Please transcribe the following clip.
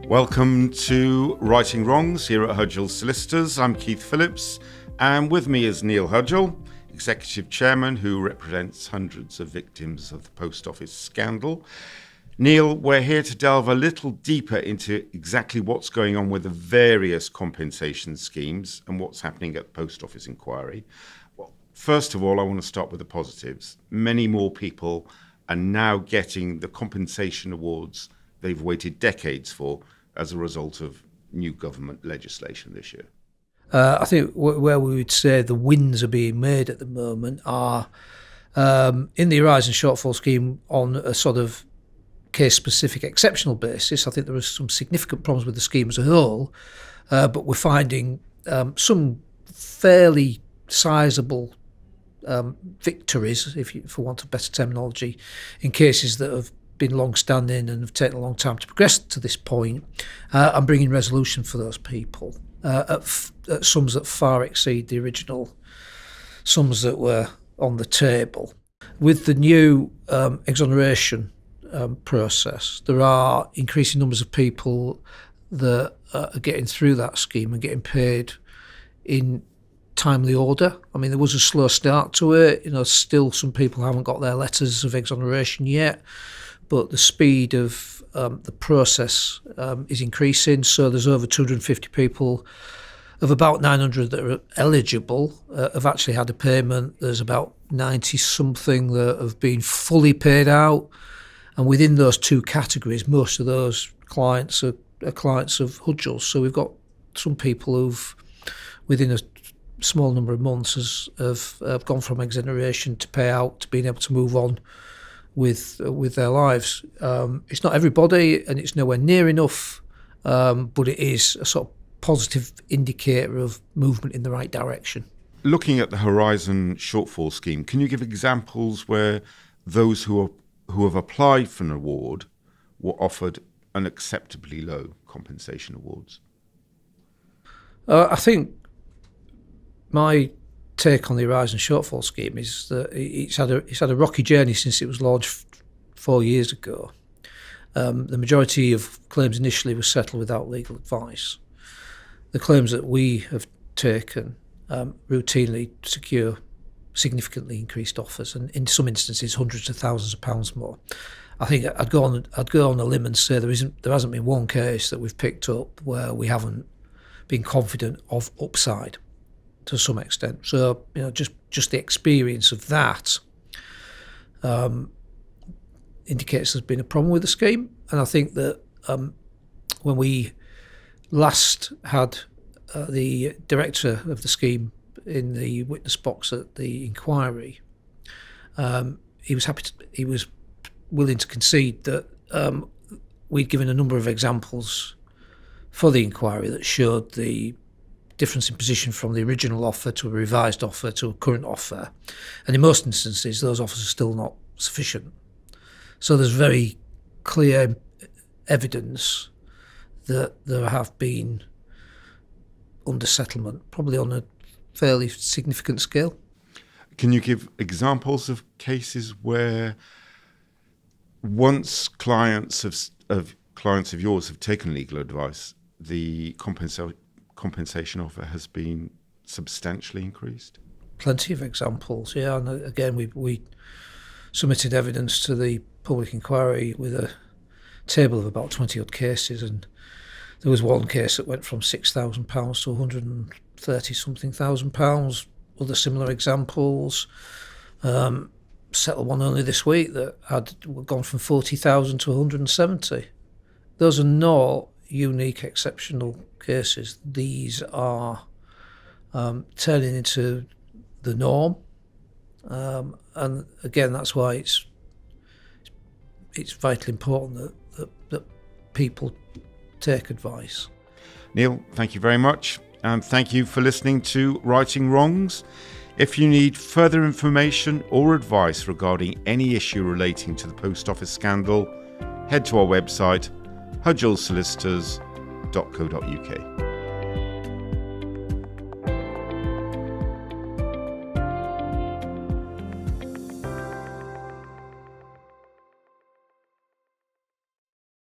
Welcome to Righting Wrongs here at Hudgell Solicitors. I'm Keith Phillips, and with me is Neil Hudgell, Executive Chairman who represents hundreds of victims of the post office scandal. Neil, we're here to delve a little deeper into exactly what's going on with the various compensation schemes and what's happening at the post office inquiry. Well, first of all, I want to start with the positives. Many more people are now getting the compensation awards they've waited decades for as a result of new government legislation this year. I think where we would say the wins are being made at the moment are in the Horizon Shortfall Scheme on a sort of case-specific exceptional basis. I think there are some significant problems with the scheme as a whole, but we're finding some fairly sizable victories, for want of better terminology, in cases that have been long-standing and have taken a long time to progress to this point, and bringing resolution for those people at sums that far exceed the original sums that were on the table. With the new exoneration process, there are increasing numbers of people that are getting through that scheme and getting paid in timely order. I mean, there was a slow start to it. Still some people haven't got their letters of exoneration yet, but the speed of the process is increasing. So there's over 250 people of about 900 that are eligible have actually had a payment. There's about 90-something that have been fully paid out. And within those two categories, most of those clients are clients of Hudgell. So we've got some people who've, within a small number of months, have gone from exoneration to payout to being able to move on with their lives. It's not everybody, and it's nowhere near enough, but it is a sort of positive indicator of movement in the right direction. Looking at the Horizon Shortfall Scheme, can you give examples where those who have applied for an award were offered unacceptably low compensation awards? I think my take on the Horizon Shortfall Scheme is that it's had a rocky journey since it was launched 4 years ago. The majority of claims initially were settled without legal advice. The claims that we have taken routinely secure significantly increased offers, and in some instances hundreds of thousands of pounds more. I think I'd go on a limb and say there hasn't been one case that we've picked up where we haven't been confident of upside to some extent. So just the experience of that indicates there's been a problem with the scheme. And I think that when we last had the director of the scheme in the witness box at the inquiry, he was willing to concede that we'd given a number of examples for the inquiry that showed the difference in position from the original offer to a revised offer to a current offer. And in most instances, those offers are still not sufficient. So there's very clear evidence that there have been undersettlement, probably on a fairly significant scale. Can you give examples of cases where once clients of yours have taken legal advice, the compensation offer has been substantially increased? Plenty of examples, yeah. And again, we submitted evidence to the public inquiry with a table of about 20 odd cases, and there was one case that went from £6,000 to £130-something thousand. Other similar examples. Settled one only this week that had gone from 40,000 to 170. Those are not unique, exceptional cases. These are turning into the norm, and again, that's why it's vitally important that people take advice. Neil, thank you very much, and thank you for listening to Righting Wrongs. If you need further information or advice regarding any issue relating to the post office scandal, head to our website, hudgellsolicitors.co.uk.